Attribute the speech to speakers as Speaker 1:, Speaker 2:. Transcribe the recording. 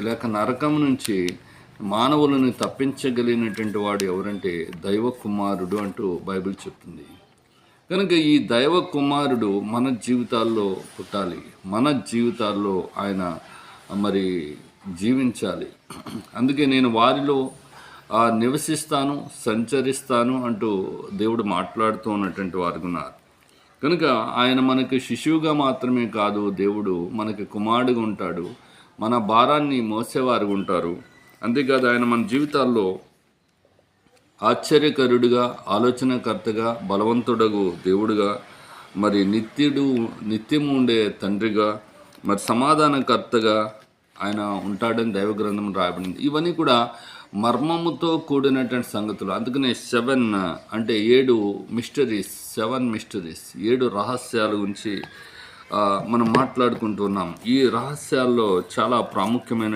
Speaker 1: లేక నరకం నుంచి మానవులను తప్పించగలిగినటువంటి వాడు ఎవరంటే దైవ కుమారుడు అంటూ బైబిల్ చెప్తుంది. కనుక ఈ దైవ కుమారుడు మన జీవితాల్లో పుట్టాలి, మన జీవితాల్లో ఆయన మరి జీవించాలి. అందుకే నేను వారిలో నివసిస్తాను, సంచరిస్తాను అంటూ దేవుడు మాట్లాడుతూ ఉన్నటువంటి వారు ఉన్నారు. కనుక ఆయన మనకి శిశువుగా మాత్రమే కాదు, దేవుడు మనకి కుమారుడుగా ఉంటాడు, మన భారాన్ని మోసేవారు ఉంటారు. అంతేకాదు ఆయన మన జీవితాల్లో ఆశ్చర్యకరుడుగా, ఆలోచనకర్తగా, బలవంతుడగు దేవుడుగా, మరి నిత్యము ఉండే తండ్రిగా, మరి సమాధానకర్తగా ఆయన ఉంటాడని దైవ గ్రంథం రాయబడింది. ఇవన్నీ కూడా మర్మముతో కూడినటువంటి సంగతులు. అందుకనే 7 అంటే 7 మిస్టరీస్, 7 మిస్టరీస్, 7 రహస్యాల గురించి మనం మాట్లాడుకుంటున్నాం. ఈ రహస్యాల్లో చాలా ప్రాముఖ్యమైన